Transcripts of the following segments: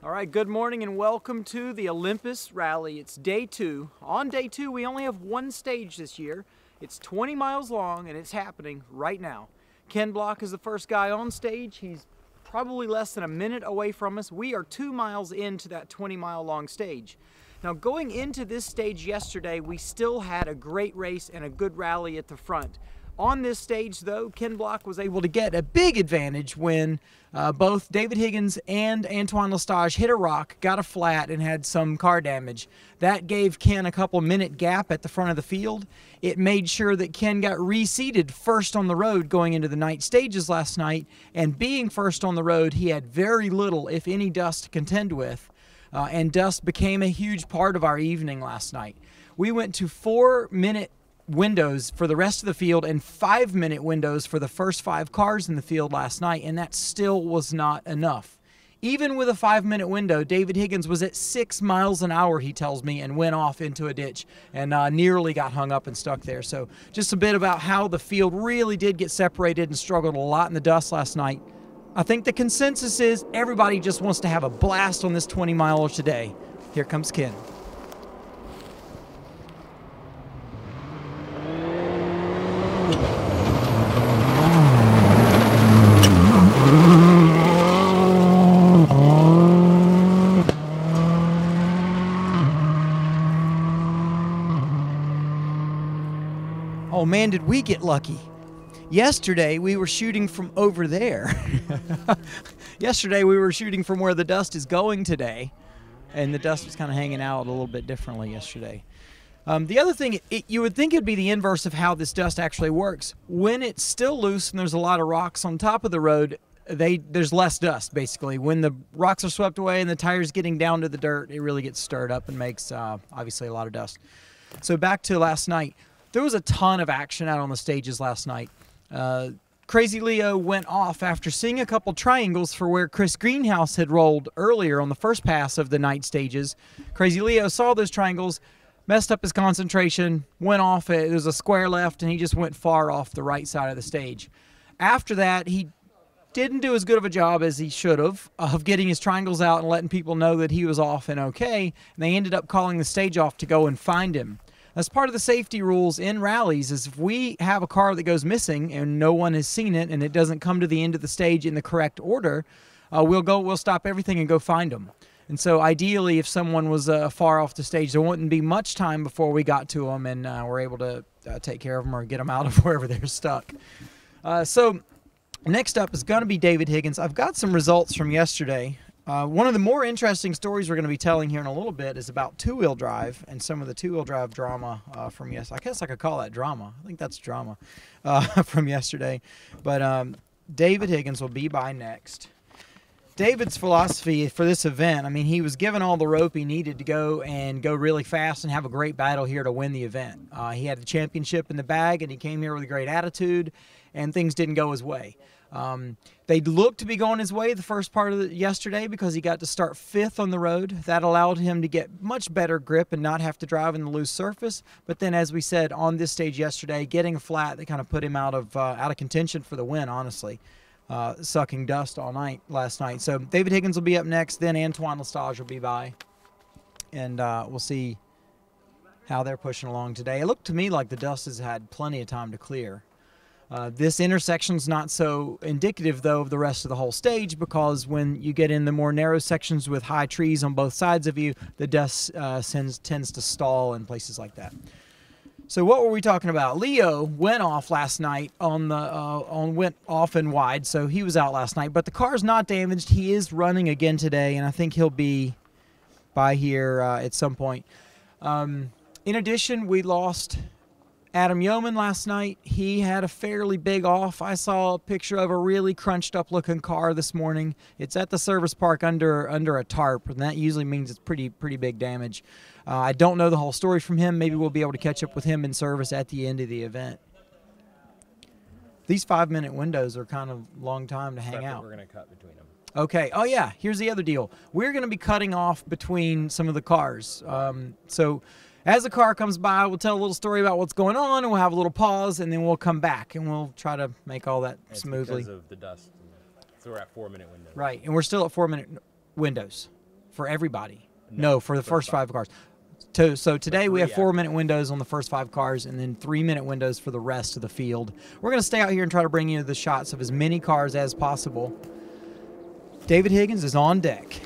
All right, good morning and welcome to the Olympus Rally. It's day 2. On day 2, we only have one stage this year. It's 20 miles long and it's happening right now. Ken Block is the first guy on stage. He's probably less than a minute away from us. We are 2 miles into that 20-mile long stage. Now, going into this stage yesterday, we still had a great race and a good rally at the front. On this stage, though, Ken Block was able to get a big advantage when both David Higgins and Antoine Lestage hit a rock, got a flat, and had some car damage. That gave Ken a couple-minute gap at the front of the field. It made sure that Ken got reseated first on the road going into the night stages last night, and being first on the road, he had very little, if any, dust to contend with, and dust became a huge part of our evening last night. We went to 4-minute windows for the rest of the field and 5-minute windows for the first 5 cars in the field last night, and that still was not enough. Even with a 5-minute window, David Higgins was at 6 miles an hour, he tells me, and went off into a ditch and nearly got hung up and stuck there. So just a bit about how the field really did get separated and struggled a lot in the dust last night. I think the consensus is everybody just wants to have a blast on this 20-miler today. Here comes Ken. Oh man, did we get lucky. Yesterday, we were shooting from over there. Yesterday, we were shooting from where the dust is going today, and the dust was kind of hanging out a little bit differently yesterday. The other thing, you would think it would be the inverse of how this dust actually works. When it's still loose and there's a lot of rocks on top of the road, there's less dust, basically. When the rocks are swept away and the tire's getting down to the dirt, it really gets stirred up and makes, obviously, a lot of dust. So back to last night. There was a ton of action out on the stages last night. Crazy Leo went off after seeing a couple triangles for where Chris Greenhouse had rolled earlier on the first pass of the night stages. Crazy Leo saw those triangles, messed up his concentration, went off. There was a square left, and he just went far off the right side of the stage. After that, he didn't do as good of a job as he should have of getting his triangles out and letting people know that he was off and okay. And they ended up calling the stage off to go and find him. As part of the safety rules in rallies is if we have a car that goes missing and no one has seen it and it doesn't come to the end of the stage in the correct order, we'll stop everything and go find them. And so ideally, if someone was far off the stage, there wouldn't be much time before we got to them and we're able to take care of them or get them out of wherever they're stuck. So next up is going to be David Higgins. I've got some results from yesterday. One of the more interesting stories we're going to be telling here in a little bit is about two-wheel drive and some of the two-wheel drive drama from yesterday. I guess I could call that drama. I think that's drama from yesterday. But David Higgins will be by next. David's philosophy for this event, I mean, he was given all the rope he needed to go really fast and have a great battle here to win the event. He had the championship in the bag, and he came here with a great attitude, and things didn't go his way. They looked to be going his way the first part of yesterday because he got to start 5th on the road. That allowed him to get much better grip and not have to drive in the loose surface. But then, as we said, on this stage yesterday, getting a flat that kind of put him out of contention for the win, honestly. Sucking dust all night last night. So David Higgins will be up next. Then Antoine Lestage will be by. And we'll see how they're pushing along today. It looked to me like the dust has had plenty of time to clear. This intersection's not so indicative, though, of the rest of the whole stage because when you get in the more narrow sections with high trees on both sides of you, the dust tends to stall in places like that. So what were we talking about? Leo went off last night went off and wide, so he was out last night. But the car's not damaged. He is running again today, and I think he'll be by here at some point. In addition, we lost Adam Yeoman last night. He had a fairly big off. I saw a picture of a really crunched up looking car this morning. It's at the service park under a tarp, and that usually means it's pretty big damage. I don't know the whole story from him. Maybe we'll be able to catch up with him in service at the end of the event. These 5-minute windows are kind of long time to hang out. We're going to cut between them. Okay. Oh, yeah. Here's the other deal. We're going to be cutting off between some of the cars. So as the car comes by, we'll tell a little story about what's going on, and we'll have a little pause, and then we'll come back, and we'll try to make all that smoothly. Because of the dust. So we're at 4-minute windows. Right. And we're still at 4-minute windows. for everybody. No, for the first 5 cars. So today we have 4-minute windows on the first 5 cars and then 3-minute windows for the rest of the field. We're going to stay out here and try to bring you the shots of as many cars as possible. David Higgins is on deck.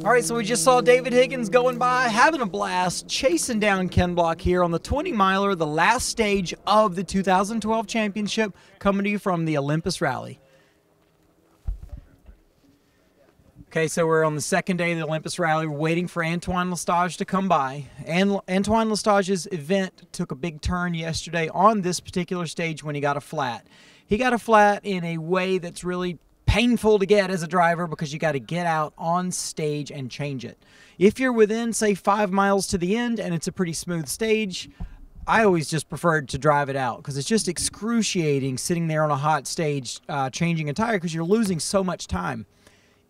All right, so we just saw David Higgins going by, having a blast, chasing down Ken Block here on the 20-miler, the last stage of the 2012 championship, coming to you from the Olympus Rally. Okay, so we're on the second day of the Olympus Rally. We're waiting for Antoine Lestage to come by. And Antoine Lestage's event took a big turn yesterday on this particular stage when he got a flat. He got a flat in a way that's really painful to get as a driver because you got to get out on stage and change it. If you're within, say, 5 miles to the end and it's a pretty smooth stage, I always just preferred to drive it out because it's just excruciating sitting there on a hot stage changing a tire because you're losing so much time.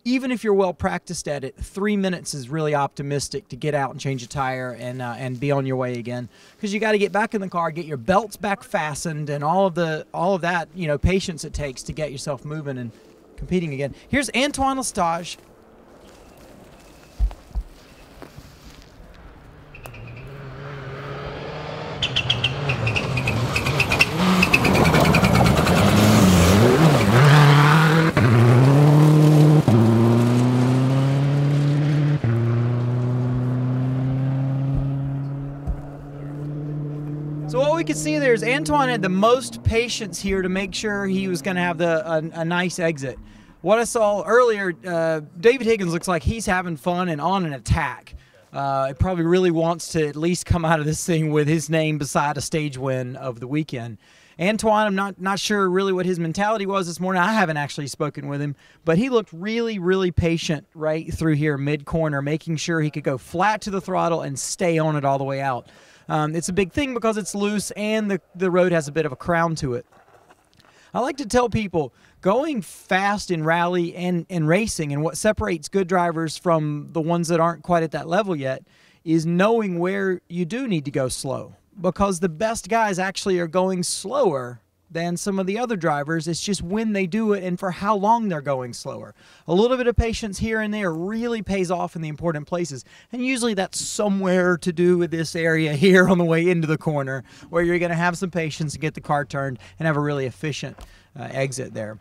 Even if you're well practiced at it, 3 minutes is really optimistic to get out and change a tire and be on your way again, because you got to get back in the car, get your belts back fastened, and all of that, you know, patience it takes to get yourself moving and competing again. Here's Antoine Lestage. So what we could see there is Antoine had the most patience here to make sure he was going to have a nice exit. What I saw earlier, David Higgins looks like he's having fun and on an attack. He probably really wants to at least come out of this thing with his name beside a stage win of the weekend. Antoine, I'm not sure really what his mentality was this morning. I haven't actually spoken with him, but he looked really, really patient right through here mid-corner, making sure he could go flat to the throttle and stay on it all the way out. It's a big thing because it's loose and the road has a bit of a crown to it. I like to tell people going fast in rally and racing, and what separates good drivers from the ones that aren't quite at that level yet, is knowing where you do need to go slow. Because the best guys actually are going slower than some of the other drivers. It's just when they do it and for how long they're going slower. A little bit of patience here and there really pays off in the important places. And usually that's somewhere to do with this area here on the way into the corner, where you're going to have some patience to get the car turned and have a really efficient exit there.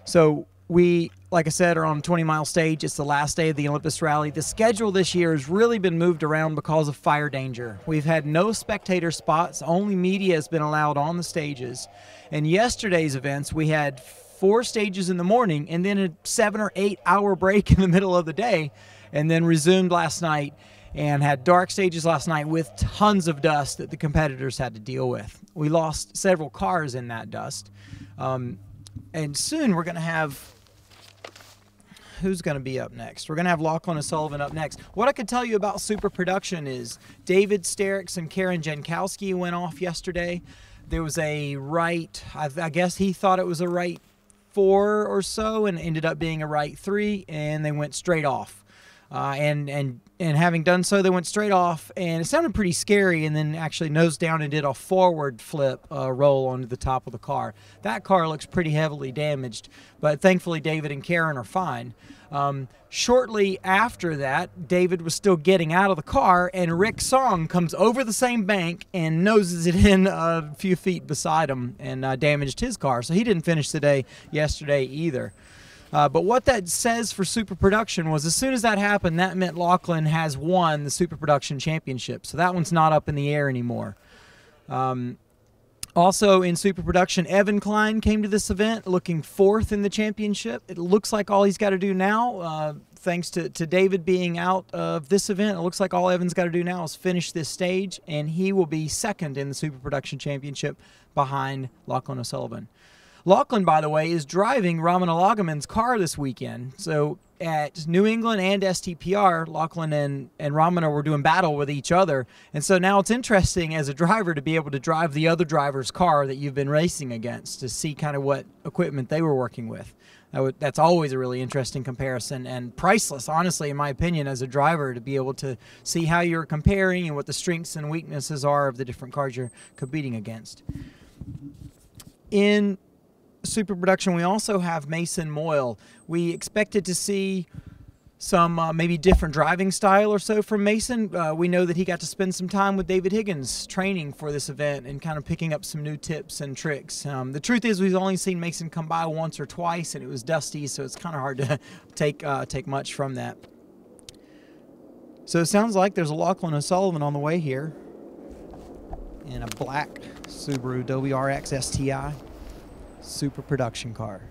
So we, like I said, are on a 20-mile stage. It's the last day of the Olympus Rally. The schedule this year has really been moved around because of fire danger. We've had no spectator spots. Only media has been allowed on the stages. And yesterday's events, we had 4 stages in the morning and then a 7 or 8 hour break in the middle of the day, and then resumed last night and had dark stages last night with tons of dust that the competitors had to deal with. We lost several cars in that dust. And soon we're going to have... Who's going to be up next? We're going to have Lachlan O'Sullivan up next. What I could tell you about Super Production is David Stericks and Karen Jankowski went off yesterday. There was a right, I guess he thought it was a right 4 or so, and ended up being a right 3, and they went straight off. And having done so, they went straight off, and it sounded pretty scary, and then actually nosed down and did a forward flip roll onto the top of the car. That car looks pretty heavily damaged, but thankfully David and Karen are fine. Shortly after that, David was still getting out of the car, and Rick Song comes over the same bank and noses it in a few feet beside him and damaged his car. So he didn't finish the day yesterday either. But what that says for Super Production was as soon as that happened, that meant Lachlan has won the Super Production Championship. So that one's not up in the air anymore. Also in Super Production, Evan Klein came to this event looking 4th in the championship. It looks like all he's got to do now, thanks to David being out of this event, it looks like all Evan's got to do now is finish this stage, and he will be 2nd in the Super Production Championship behind Lachlan O'Sullivan. Lachlan, by the way, is driving Raman Alagaman's car this weekend. So at New England and STPR, Lachlan and Ramana were doing battle with each other. And so now it's interesting as a driver to be able to drive the other driver's car that you've been racing against to see kind of what equipment they were working with. That's always a really interesting comparison and priceless, honestly, in my opinion, as a driver, to be able to see how you're comparing and what the strengths and weaknesses are of the different cars you're competing against. In super production, we also have Mason Moyle. We expected to see some maybe different driving style or so from Mason. We know that he got to spend some time with David Higgins training for this event and kind of picking up some new tips and tricks. The truth is we've only seen Mason come by once or twice, and it was dusty, so it's kind of hard to take much from that. So it sounds like there's a Lachlan O'Sullivan on the way here in a black Subaru WRX STI super production car.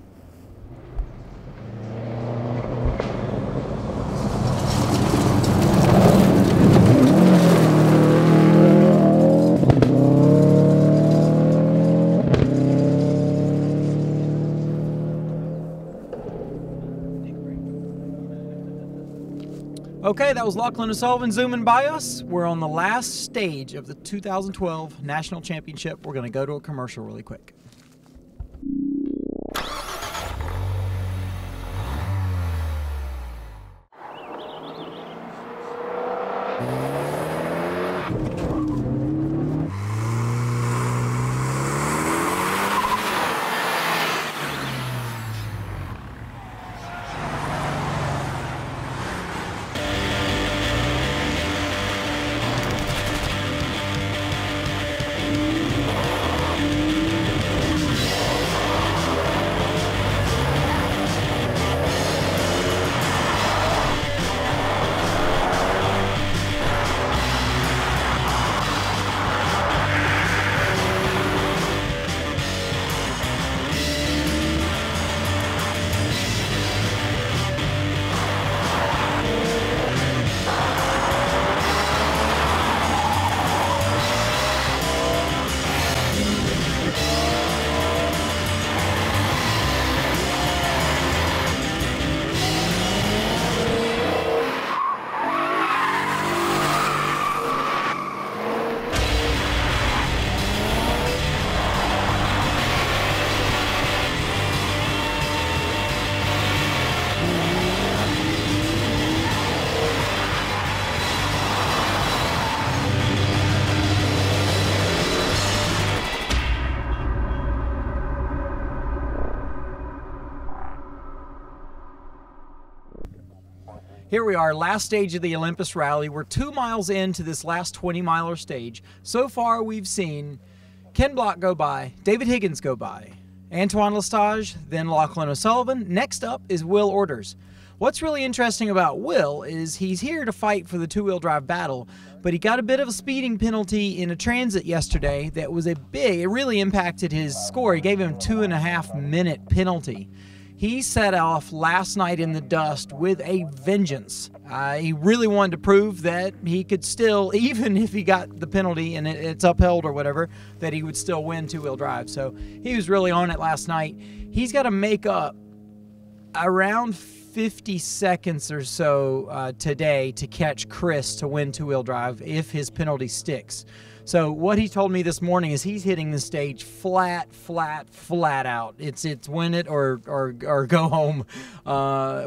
Okay, that was Lachlan O'Sullivan zooming by us. We're on the last stage of the 2012 National Championship. We're going to go to a commercial really quick. Here we are, last stage of the Olympus Rally. We're 2 miles into this last 20-miler stage. So far, we've seen Ken Block go by, David Higgins go by, Antoine Lestage, then Lachlan O'Sullivan. Next up is Will Orders. What's really interesting about Will is he's here to fight for the two-wheel drive battle, but he got a bit of a speeding penalty in a transit yesterday that was it really impacted his score. He gave him a 2.5-minute penalty. He set off last night in the dust with a vengeance. He really wanted to prove that he could still, even if he got the penalty and it's upheld or whatever, that he would still win two-wheel drive. So he was really on it last night. He's got to make up around 50 seconds or so today to catch Chris to win two-wheel drive if his penalty sticks. So what he told me this morning is he's hitting the stage flat out. It's win it or go home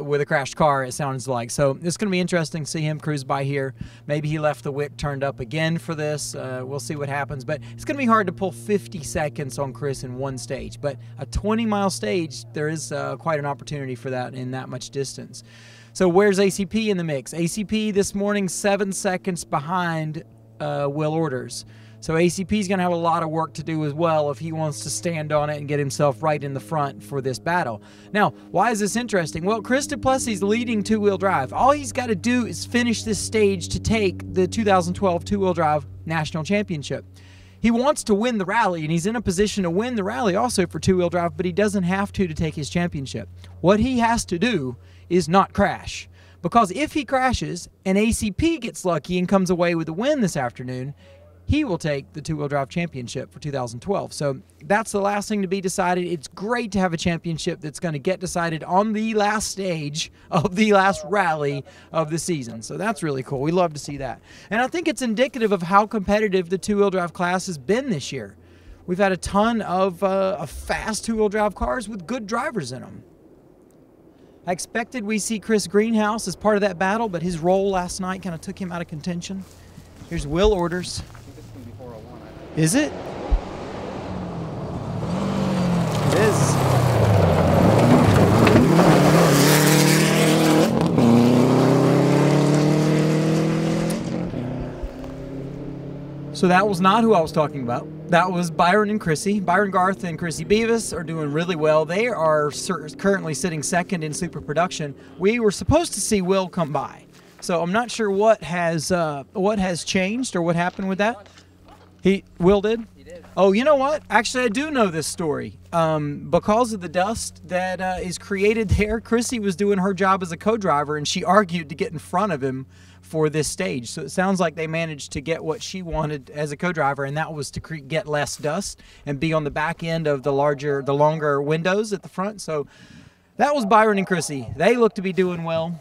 with a crashed car, it sounds like. So it's going to be interesting to see him cruise by here. Maybe he left the wick turned up again for this. We'll see what happens. But it's going to be hard to pull 50 seconds on Chris in one stage. But a 20-mile stage, there is quite an opportunity for that in that much distance. So where's ACP in the mix? ACP this morning 7 seconds behind Will Orders. So ACP's going to have a lot of work to do as well if he wants to stand on it and get himself right in the front for this battle. Now, why is this interesting? Well, Chris Duplessis leading two-wheel drive. All he's got to do is finish this stage to take the 2012 two-wheel drive national championship. He wants to win the rally, and he's in a position to win the rally also for two-wheel drive, but he doesn't have to take his championship. What he has to do is not crash. Because if he crashes and ACP gets lucky and comes away with a win this afternoon, he will take the two-wheel drive championship for 2012. So that's the last thing to be decided. It's great to have a championship that's going to get decided on the last stage of the last rally of the season. So that's really cool. We love to see that. And I think it's indicative of how competitive the two-wheel drive class has been this year. We've had a ton of fast two-wheel drive cars with good drivers in them. I expected we see Chris Greenhouse as part of that battle, but his role last night kind of took him out of contention. Here's Will Orders. Is it? It is. So that was not who I was talking about. That was Byron and Chrissy. Byron Garth and Chrissy Beavis are doing really well. They are currently sitting second in super production. We were supposed to see Will come by. So I'm not sure what has changed or what happened with that. Will did? He did. Oh, you know what? Actually, I do know this story. Because of the dust that is created there, Chrissy was doing her job as a co-driver, and she argued to get in front of him for this stage. So it sounds like they managed to get what she wanted as a co-driver, and that was to get less dust and be on the back end of the longer windows at the front. So that was Byron and Chrissy. They look to be doing well.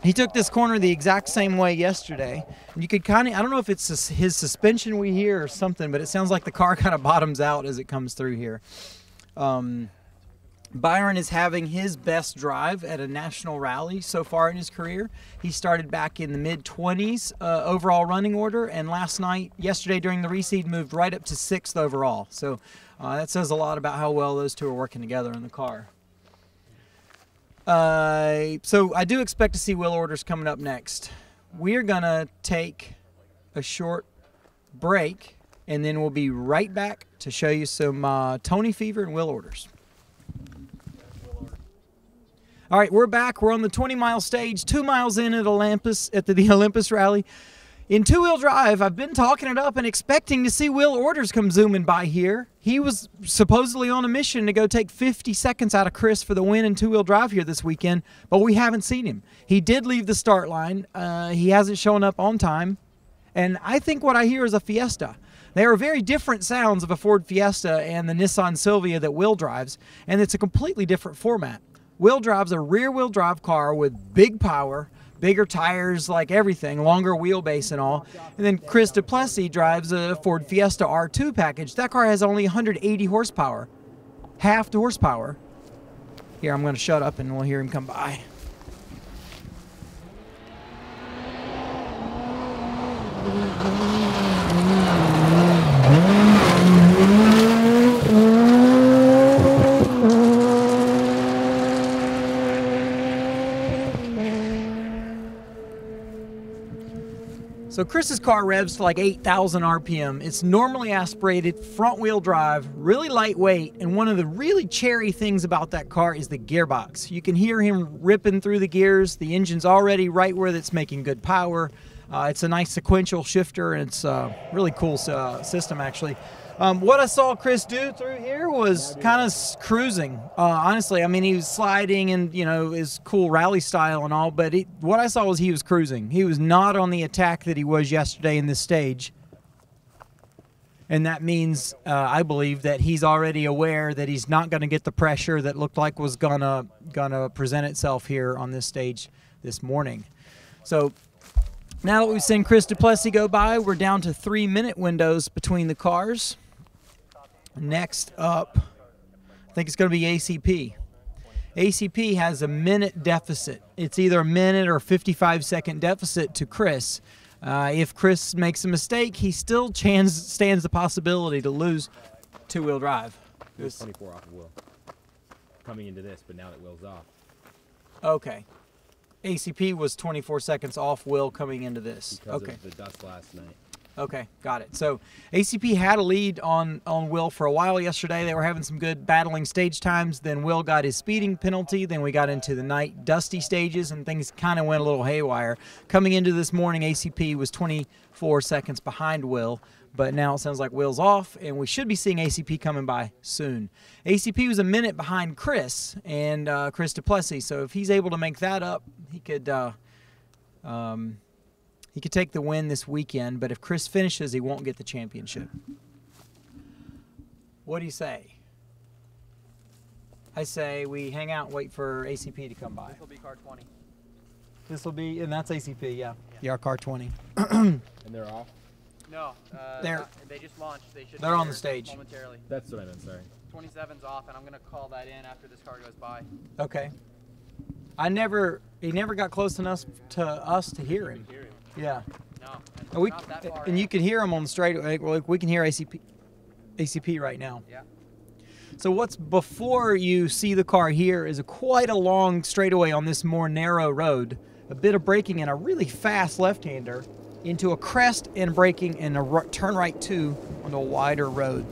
He took this corner the exact same way yesterday. And you could kind of, I don't know if it's his suspension we hear or something, but it sounds like the car kind of bottoms out as it comes through here. Byron is having his best drive at a national rally so far in his career. He started back in the mid-20s overall running order, and yesterday during the reseed, moved right up to 6th overall. So that says a lot about how well those two are working together in the car. So I do expect to see Will Orders coming up next. We're going to take a short break, and then we'll be right back to show you some Tony Fever and Will Orders. All right, we're back. We're on the 20-mile stage, 2 miles in at Olympus, at the Olympus rally. In two-wheel drive, I've been talking it up and expecting to see Will Orders come zooming by here. He was supposedly on a mission to go take 50 seconds out of Chris for the win in two-wheel drive here this weekend, but we haven't seen him. He did leave the start line. He hasn't shown up on time, and I think what I hear is a Fiesta. They are very different sounds of a Ford Fiesta and the Nissan Silvia that Will drives, and it's a completely different format. Will drives a rear-wheel drive car with big power, bigger tires, like everything, longer wheelbase and all. And then Chris Duplessis drives a Ford Fiesta R2 package. That car has only 180 horsepower, half the horsepower. Here, I'm going to shut up and we'll hear him come by. So Chris's car revs to like 8,000 RPM. It's normally aspirated, front-wheel drive, really lightweight, and one of the really cherry things about that car is the gearbox. You can hear him ripping through the gears. The engine's already right where it's making good power. It's a nice sequential shifter, and it's a really cool system, actually. What I saw Chris do through here was kind of cruising. Honestly, I mean, he was sliding and, you know, his cool rally style and all, but what I saw was he was cruising. He was not on the attack that he was yesterday in this stage. And that means, I believe, that he's already aware that he's not going to get the pressure that looked like was gonna present itself here on this stage this morning. So now that we've seen Chris Duplessis go by, we're down to 3-minute windows between the cars. Next up, I think it's going to be ACP. ACP has a minute deficit. It's either a minute or a 55-second deficit to Chris. If Chris makes a mistake, he still stands the possibility to lose two-wheel drive. It was 24 off of Will coming into this, but now that Will's off. Okay. ACP was 24 seconds off Will coming into this. Because okay. of the dust last night. Okay, got it. So ACP had a lead on Will for a while yesterday. They were having some good battling stage times. Then Will got his speeding penalty. Then we got into the night dusty stages, and things kind of went a little haywire. Coming into this morning, ACP was 24 seconds behind Will, but now it sounds like Will's off, and we should be seeing ACP coming by soon. ACP was a minute behind Chris and Chris Duplessis, so if he's able to make that up, he could He could take the win this weekend, but if Chris finishes, he won't get the championship. What do you say? I say we hang out and wait for ACP to come by. This will be car 20. This will be, and that's ACP, yeah. Yeah, car 20. And they're off? No, they just launched. They're on the stage momentarily. That's what I meant, sorry. 27's off, and I'm gonna call that in after this car goes by. Okay. He never got close enough to us to hear him. Yeah. No, And, we, not that far and in. you can hear him on the straight. Like we can hear ACP right now. Yeah. So what's before you see the car here is quite a long straightaway on this more narrow road. A bit of braking and a really fast left-hander into a crest and braking and a turn right two on a wider road.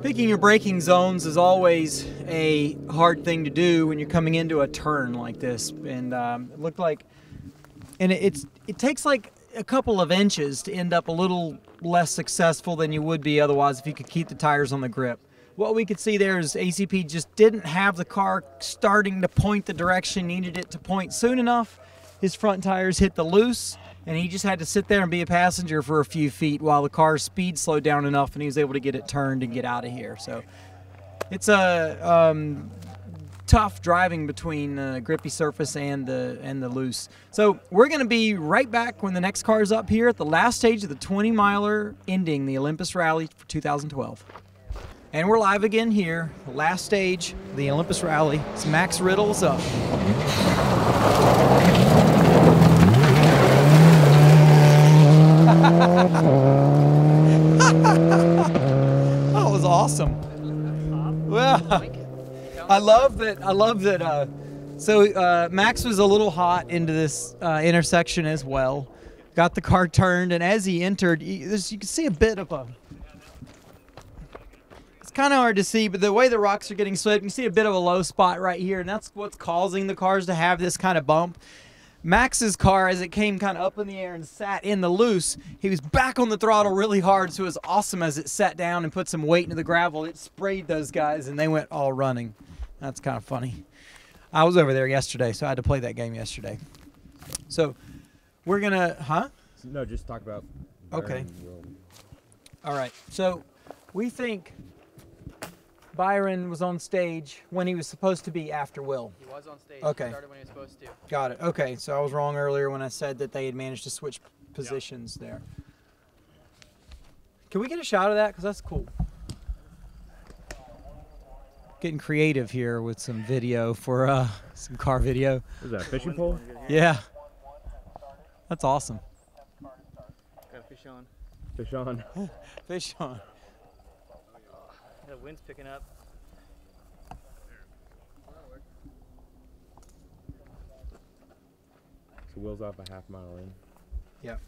Picking your braking zones is always a hard thing to do when you're coming into a turn like this, and it looked like, and it takes like a couple of inches to end up a little less successful than you would be otherwise if you could keep the tires on the grip. What we could see there is ACP just didn't have the car starting to point the direction needed it to point soon enough. His front tires hit the loose, and he just had to sit there and be a passenger for a few feet while the car's speed slowed down enough and he was able to get it turned and get out of here. So it's a tough driving between grippy surface and the loose. So we're going to be right back when the next car is up here at the last stage of the 20-miler ending the Olympus Rally for 2012. And we're live again here, the last stage of the Olympus Rally. It's Max Riddle's up. That was awesome. Well, I love that. So Max was a little hot into this intersection as well. Got the car turned, and as he entered, you can see a bit of a. It's kind of hard to see, but the way the rocks are getting slipped, you can see a bit of a low spot right here, and that's what's causing the cars to have this kind of bump. Max's car, as it came kind of up in the air and sat in the loose, he was back on the throttle really hard, so it was awesome as it sat down and put some weight into the gravel. It sprayed those guys, and they went all running. That's kind of funny. I was over there yesterday, so I had to play that game yesterday. So we're going to, No, just talk about Okay. Byron. All right. So we think Byron was on stage when he was supposed to be after Will. He was on stage. Okay. He started when he was supposed to. Got it. Okay, so I was wrong earlier when I said that they had managed to switch positions there. Can we get a shot of that? Because that's cool. Getting creative here with some video for some car video. What is that, a fishing pole? Yeah. That's awesome. Got fish on. Fish on. Fish on. The wind's picking up. So Will's off a half mile in. Yep.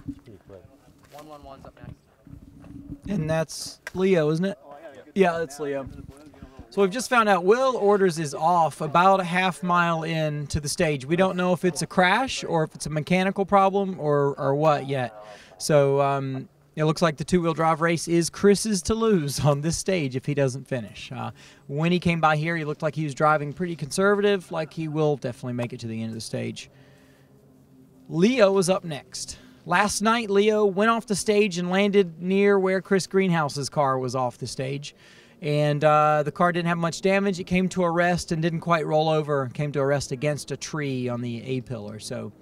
It's pretty quick. 111's up next. And that's Leo, isn't it? Yeah, that's Leo. So we've just found out Will Orders is off about a half mile in to the stage. We don't know if it's a crash or if it's a mechanical problem or what yet. So it looks like the two-wheel drive race is Chris's to lose on this stage if he doesn't finish. When he came by here, he looked like he was driving pretty conservative, like he will definitely make it to the end of the stage. Leo is up next. Last night, Leo went off the stage and landed near where Chris Greenhouse's car was off the stage. And the car didn't have much damage. It came to a rest and didn't quite roll over. It came to a rest against a tree on the A-pillar. So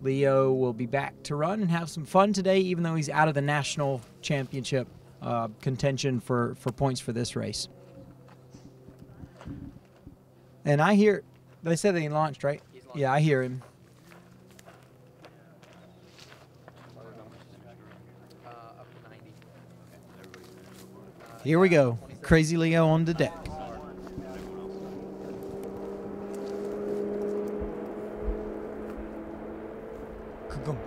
Leo will be back to run and have some fun today, even though he's out of the national championship contention for points for this race. And I hear, they said that he launched, right? Yeah, I hear him. Up to 90. Here we go. Crazy Leo on the deck. Ka-gunk.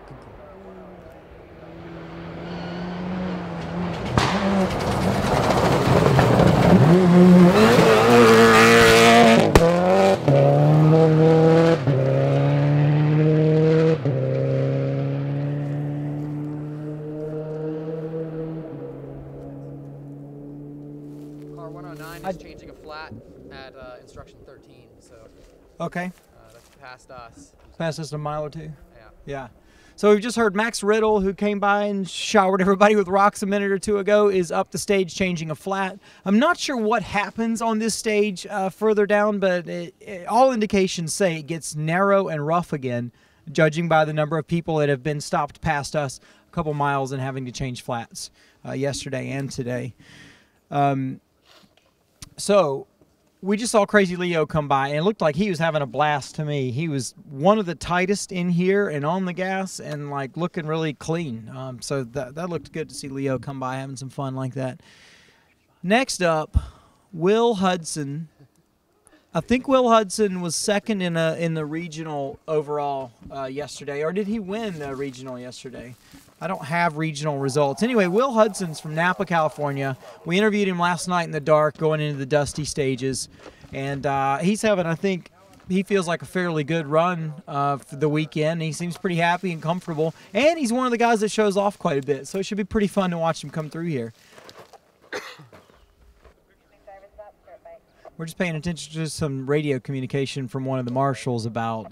Ka-gunk. Car 109 is changing a flat at instruction 13, so Okay. that's past us. Past us a mile or two. Yeah. Yeah. So we've just heard Max Riddle, who came by and showered everybody with rocks a minute or two ago, is up the stage changing a flat. I'm not sure what happens on this stage further down, but all indications say it gets narrow and rough again, judging by the number of people that have been stopped past us a couple miles and having to change flats yesterday and today. So we just saw Crazy Leo come by, and it looked like he was having a blast to me. He was one of the tightest in here and on the gas and, like, looking really clean. So that looked good to see Leo come by having some fun like that. Next up, Will Hudson. I think Will Hudson was second in the regional overall yesterday. Or did he win the regional yesterday? I don't have regional results. Anyway, Will Hudson's from Napa, California. We interviewed him last night in the dark going into the dusty stages. And he's having, I think, he feels like a fairly good run for the weekend. He seems pretty happy and comfortable. And he's one of the guys that shows off quite a bit. So it should be pretty fun to watch him come through here. We're just paying attention to some radio communication from one of the marshals about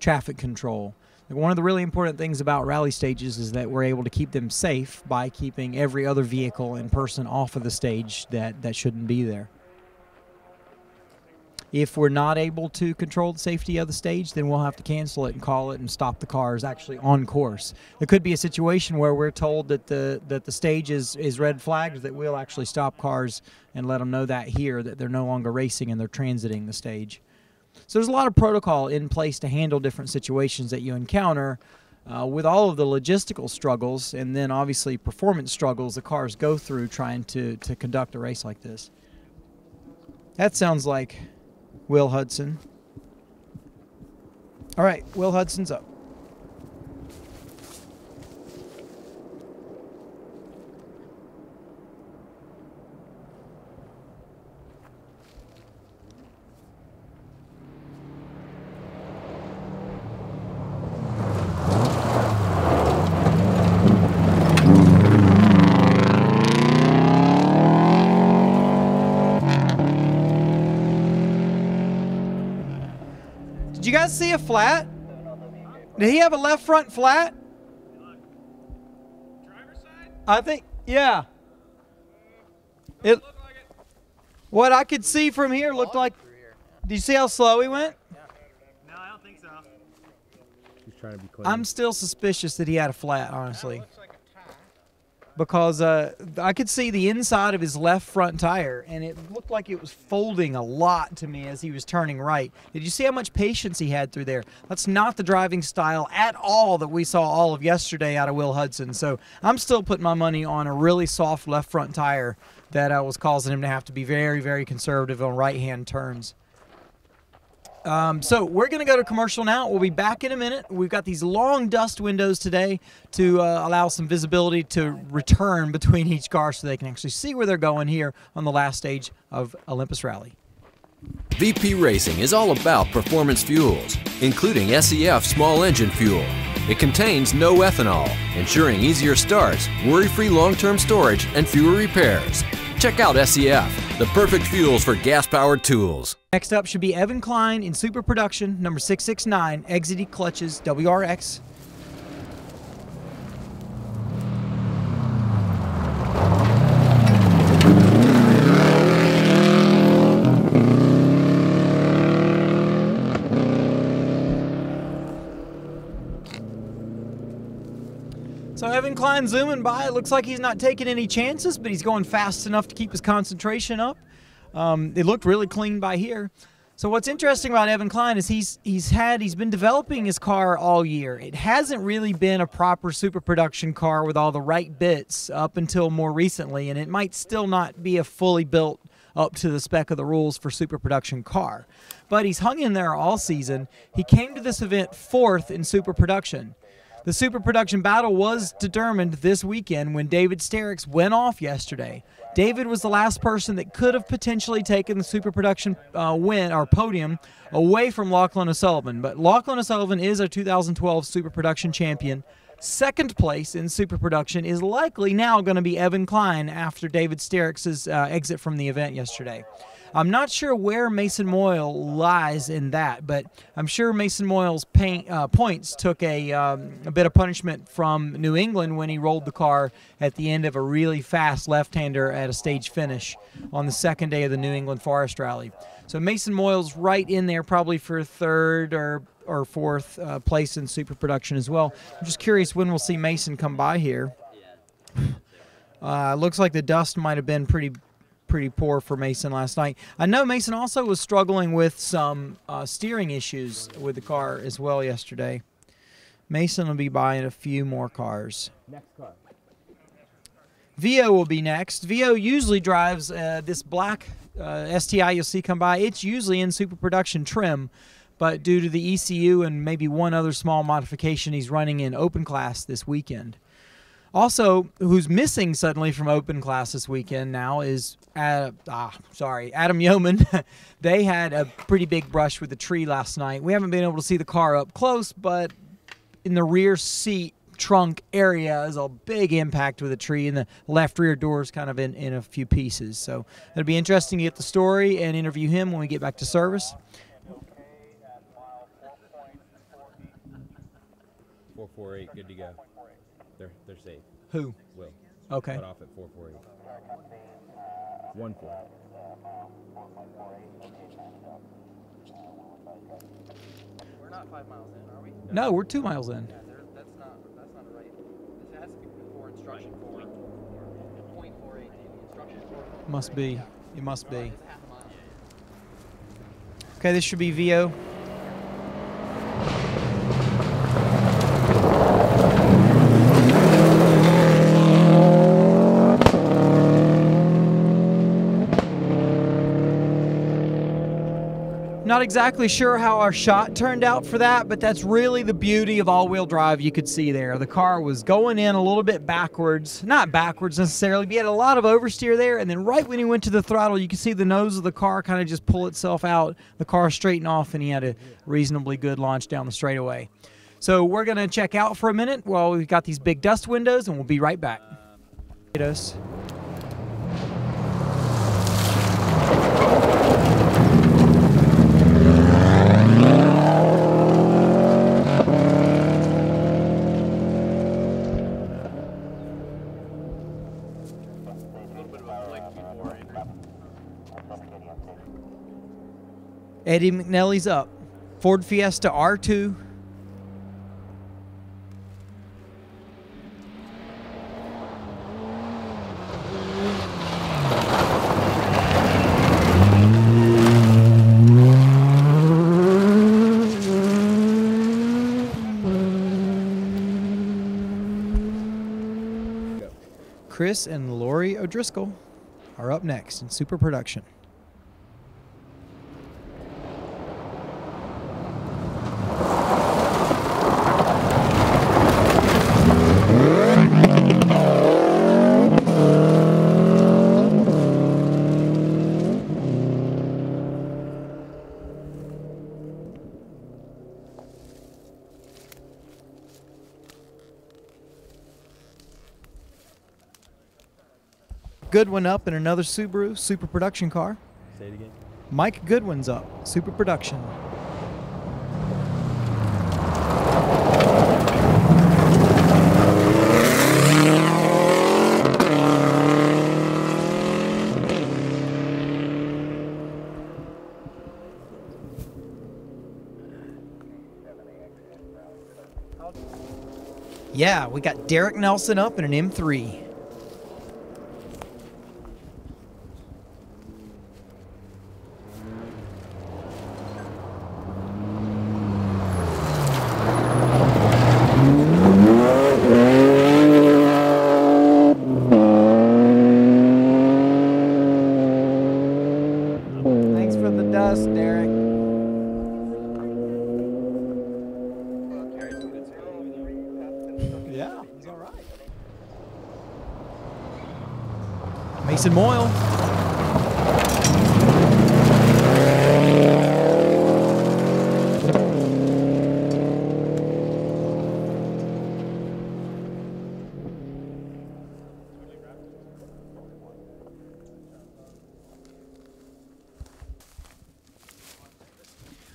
traffic control. One of the really important things about rally stages is that we're able to keep them safe by keeping every other vehicle and person off of the stage that shouldn't be there. If we're not able to control the safety of the stage, then we'll have to cancel it and call it and stop the cars actually on course. There could be a situation where we're told that the stage is red flagged, that we'll actually stop cars and let them know that here, that they're no longer racing and they're transiting the stage. So there's a lot of protocol in place to handle different situations that you encounter with all of the logistical struggles and then obviously performance struggles the cars go through trying to conduct a race like this. That sounds like Will Hudson. All right, Will Hudson's up. Did you guys see a flat? Did he have a left front flat? Driver's side? I think, yeah. It, Look like it. what I could see from here looked like, did you see how slow he went? No, I don't think so. He's trying to be clean. I'm still suspicious that he had a flat, honestly. Looks like a tie. Because I could see the inside of his left front tire, and it looked like it was folding a lot to me as he was turning right. Did you see how much patience he had through there? That's not the driving style at all that we saw all of yesterday out of Will Hudson. So I'm still putting my money on a really soft left front tire that was causing him to have to be very, very conservative on right-hand turns. So we're going to go to commercial now. We'll be back in a minute. We've got these long dust windows today to allow some visibility to return between each car so they can actually see where they're going here on the last stage of Olympus Rally. VP Racing is all about performance fuels, including SEF small engine fuel. It contains no ethanol, ensuring easier starts, worry-free long-term storage, and fewer repairs. Check out SEF, the perfect fuels for gas-powered tools. Next up should be Evan Klein in Super Production, number 669, Exidy Clutches, WRX. So Evan Klein zooming by. It looks like he's not taking any chances, but he's going fast enough to keep his concentration up. It looked really clean by here. So what's interesting about Evan Klein is he's been developing his car all year. It hasn't really been a proper super production car with all the right bits up until more recently, and it might still not be a fully built up to the spec of the rules for super production car. But he's hung in there all season. He came to this event fourth in super production. The super production battle was determined this weekend when David Sterricks went off yesterday. David was the last person that could have potentially taken the super production win or podium away from Lachlan O'Sullivan. But Lachlan O'Sullivan is a 2012 super production champion. Second place in super production is likely now going to be Evan Klein after David Sterricks's exit from the event yesterday. I'm not sure where Mason Moyle lies in that, but I'm sure Mason Moyle's points took a bit of punishment from New England when he rolled the car at the end of a really fast left-hander at a stage finish on the second day of the New England Forest Rally. So Mason Moyle's right in there probably for third or fourth place in super production as well. I'm just curious when we'll see Mason come by here. Looks like the dust might have been pretty poor for Mason last night. I know Mason also was struggling with some steering issues with the car as well yesterday. Mason will be buying a few more cars. Next car. Vio will be next. Vio usually drives this black STI you'll see come by. It's usually in super production trim, but due to the ECU and maybe one other small modification, he's running in open class this weekend. Also, who's missing suddenly from open class this weekend now is Adam Yeoman. They had a pretty big brush with the tree last night. We haven't been able to see the car up close, but in the rear seat trunk area is a big impact with a tree, and the left rear door is kind of in a few pieces. So it'll be interesting to get the story and interview him when we get back to service. 448, good to go. They're safe. Who? Will. Okay. Cut off at 448. 14. We're not 5 miles in, are we? No, we're 2 miles in. Yeah, that's not right. This has to be before instruction 4. 0.48 instruction 4. Must be. It must be. It's a half a mile. Okay, this should be Vio. Not exactly sure how our shot turned out for that, but that's really the beauty of all-wheel drive you could see there. The car was going in a little bit backwards. Not backwards necessarily, but he had a lot of oversteer there, and then right when he went to the throttle, you could see the nose of the car kind of just pull itself out, the car straighten off, and he had a reasonably good launch down the straightaway. So we're going to check out for a minute while we've got these big dust windows, and we'll be right back. Eddie McNally's up. Ford Fiesta R2. Chris and Lori O'Driscoll are up next in super production. Goodwin up in another Subaru super production car. Say it again. Mike Goodwin's up, super production. Yeah, we got Derek Nelson up in an M3. Thanks for the dust, Derek. Yeah, he's all right. Mason Moyle.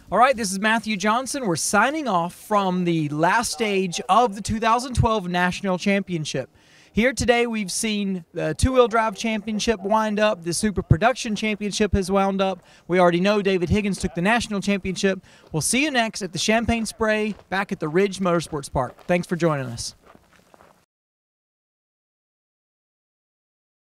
All right, this is Matthew Johnson. We're signing off from the last stage of the 2012 National Championship. Here today we've seen the two-wheel drive championship wind up. The Super Production Championship has wound up. We already know David Higgins took the national championship. We'll see you next at the Champagne Spray back at the Ridge Motorsports Park. Thanks for joining us.